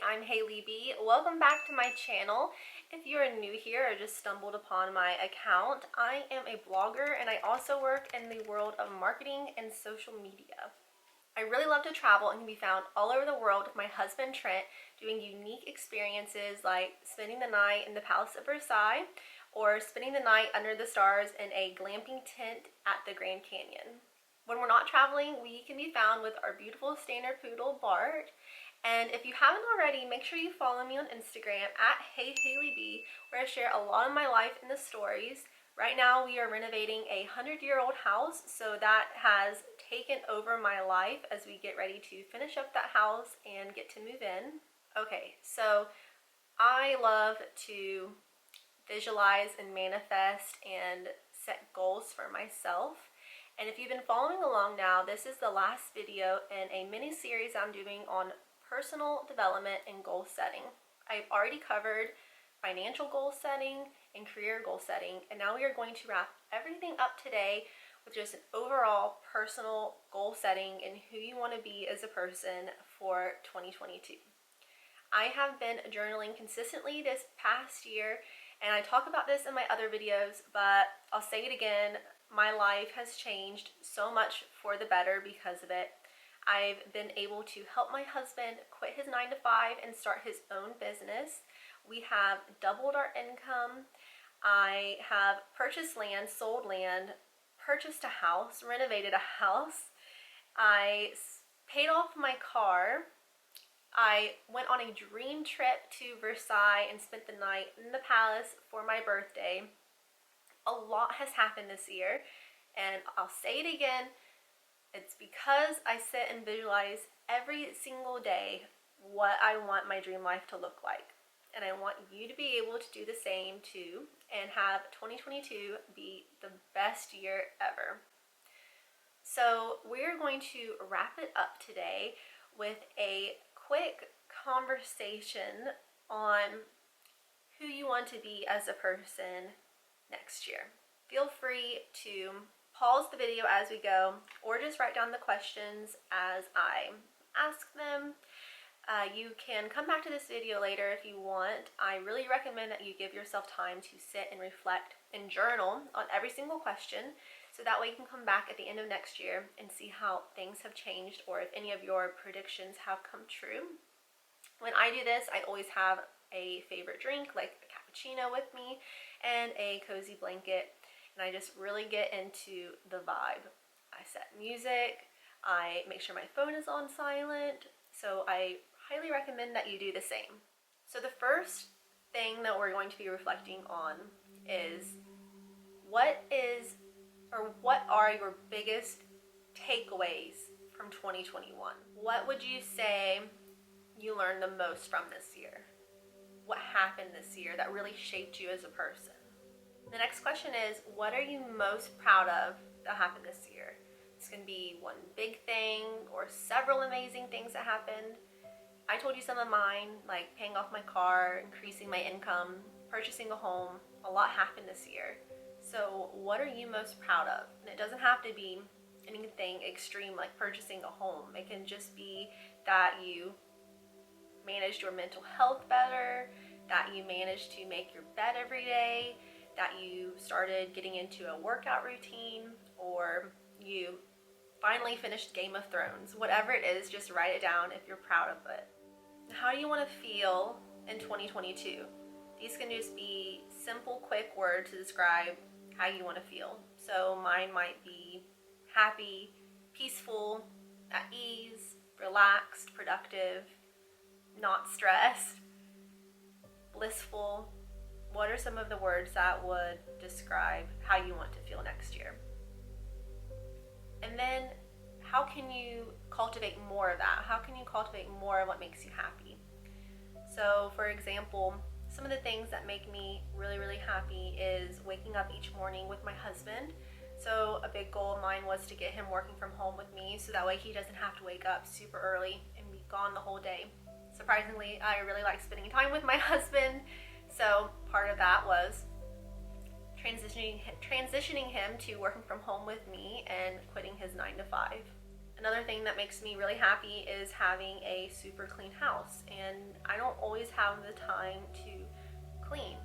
I'm Haley B. Welcome back to my channel. If you are new here or just stumbled upon my account, I am a blogger and I also work in the world of marketing and social media. I really love to travel and can be found all over the world with my husband Trent doing unique experiences like spending the night in the Palace of Versailles or spending the night under the stars in a glamping tent at the Grand Canyon. When we're not traveling, we can be found with our beautiful standard poodle Bart. And if you haven't already, make sure you follow me on Instagram at HeyHaleyB, where I share a lot of my life in the stories. Right now we are renovating a 100-year-old house, so that has taken over my life as we get ready to finish up that house and get to move in. Okay, so I love to visualize and manifest and set goals for myself. And if you've been following along now, this is the last video in a mini series I'm doing on personal development and goal setting. I've already covered financial goal setting and career goal setting, and now we are going to wrap everything up today with just an overall personal goal setting and who you want to be as a person for 2022. I have been journaling consistently this past year, and I talk about this in my other videos, but I'll say it again, my life has changed so much for the better because of it. I've been able to help my husband quit his 9-to-5 and start his own business. We have doubled our income. I have purchased land, sold land, purchased a house, renovated a house. I paid off my car. I went on a dream trip to Versailles and spent the night in the palace for my birthday. A lot has happened this year, and I'll say it again, it's because I sit and visualize every single day what I want my dream life to look like. And I want you to be able to do the same too and have 2022 be the best year ever. So we're going to wrap it up today with a quick conversation on who you want to be as a person next year. Feel free to pause the video as we go or just write down the questions as I ask them. You can come back to this video later if you want. I really recommend that you give yourself time to sit and reflect and journal on every single question, so that way you can come back at the end of next year and see how things have changed or if any of your predictions have come true. When I do this, I always have a favorite drink like a cappuccino with me and a cozy blanket, and I just really get into the vibe. I set music, I make sure my phone is on silent, so I highly recommend that you do the same. So the first thing that we're going to be reflecting on is what are your biggest takeaways from 2021? What would you say you learned the most from this year? What happened this year that really shaped you as a person? The next question is, what are you most proud of that happened this year? This can be one big thing or several amazing things that happened. I told you some of mine, like paying off my car, increasing my income, purchasing a home. A lot happened this year. So what are you most proud of? And it doesn't have to be anything extreme like purchasing a home. It can just be that you managed your mental health better, that you managed to make your bed every day, that you started getting into a workout routine, or you finally finished Game of Thrones. Whatever it is, just write it down if you're proud of it. How do you want to feel in 2022? These can just be simple, quick words to describe how you want to feel. So mine might be happy, peaceful, at ease, relaxed, productive, not stressed, blissful. What are some of the words that would describe how you want to feel next year? And then how can you cultivate more of that? How can you cultivate more of what makes you happy? So for example, some of the things that make me really, really happy is waking up each morning with my husband. So a big goal of mine was to get him working from home with me so that way he doesn't have to wake up super early and be gone the whole day. Surprisingly, I really like spending time with my husband. So part of that was transitioning him to working from home with me and quitting his 9-to-5. Another thing that makes me really happy is having a super clean house, and I don't have the time to clean.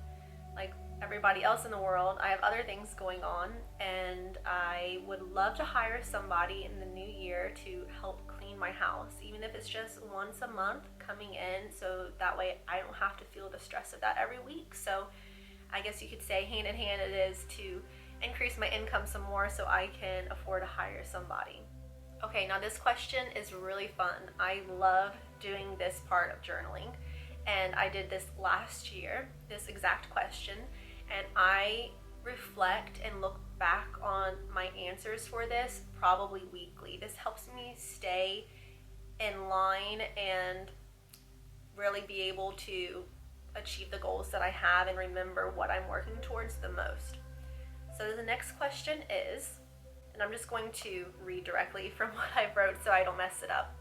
Like everybody else in the world, I have other things going on, and I would love to hire somebody in the new year to help clean my house, even if it's just once a month coming in, so that way I don't have to feel the stress of that every week. So I guess you could say hand in hand it is to increase my income some more so I can afford to hire somebody. Okay, now this question is really fun. I love doing this part of journaling, and I did this last year, this exact question, and I reflect and look back on my answers for this probably weekly. This helps me stay in line and really be able to achieve the goals that I have and remember what I'm working towards the most. So the next question is, and I'm just going to read directly from what I wrote so I don't mess it up.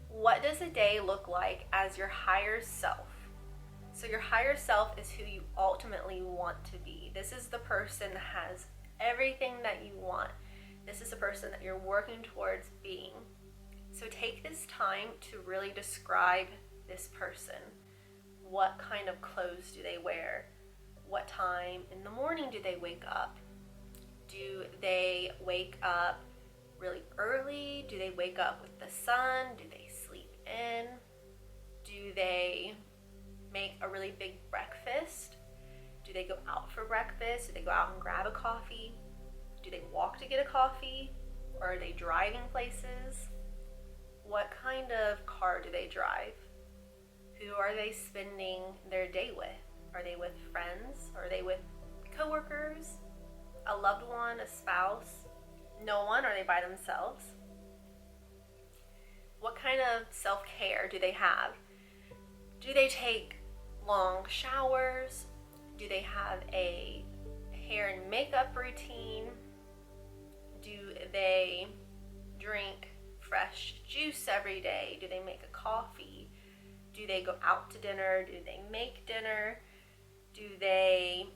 What does a day look like as your higher self? So your higher self is who you ultimately want to be. This is the person that has everything that you want. This is the person that you're working towards being. So take this time to really describe this person. What kind of clothes do they wear? What time in the morning do they wake up? Do they wake up really early? Do they wake up with the sun? Do they sleep in? Do they make a really big breakfast? Do they go out for breakfast? Do they go out and grab a coffee? Do they walk to get a coffee? Or are they driving places? What kind of car do they drive? Who are they spending their day with? Are they with friends? Are they with coworkers? A loved one? A spouse? No one? Are they by themselves? What kind of self-care do they have? Do they take long showers? Do they have a hair and makeup routine? Do they drink fresh juice every day? Do they make a coffee? Do they go out to dinner? Do they make dinner? Do they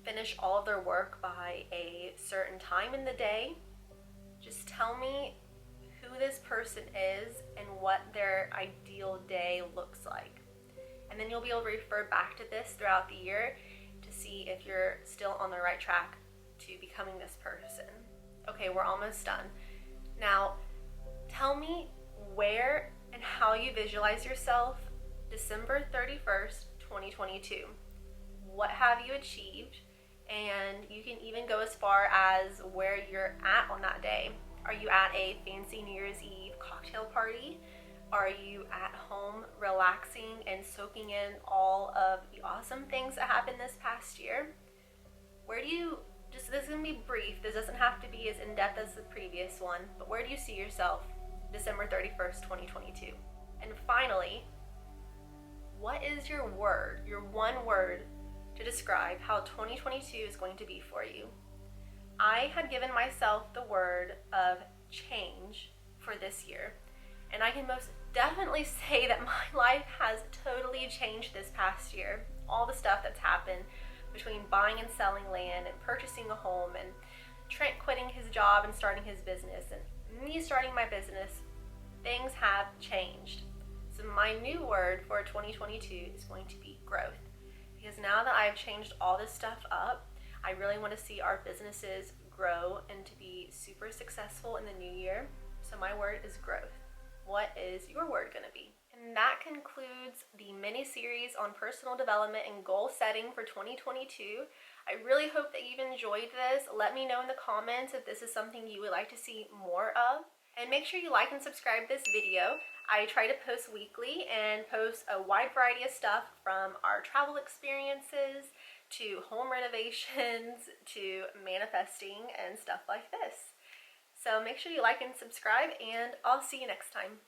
finish all of their work by a certain time in the day? Just tell me who this person is and what their ideal day looks like. And then you'll be able to refer back to this throughout the year to see if you're still on the right track to becoming this person. Okay, we're almost done. Now, tell me where and how you visualize yourself December 31st, 2022. What have you achieved? And you can even go as far as where you're at on that day. Are you at a fancy New Year's Eve cocktail party? Are you at home relaxing and soaking in all of the awesome things that happened this past year? Where do you, just this is going to be brief, this doesn't have to be as in-depth as the previous one, but where do you see yourself December 31st, 2022? And finally, what is your word, your one word to describe how 2022 is going to be for you? I had given myself the word of change for this year, and I can most definitely say that my life has totally changed this past year. All the stuff that's happened between buying and selling land and purchasing a home and Trent quitting his job and starting his business and me starting my business, things have changed. So my new word for 2022 is going to be growth. Because now that I've changed all this stuff up, I really want to see our businesses grow and to be super successful in the new year. So my word is growth. What is your word going to be? And that concludes the mini-series on personal development and goal setting for 2022. I really hope that you've enjoyed this. Let me know in the comments if this is something you would like to see more of. And make sure you like and subscribe this video. I try to post weekly and post a wide variety of stuff from our travel experiences to home renovations to manifesting and stuff like this. So make sure you like and subscribe, and I'll see you next time.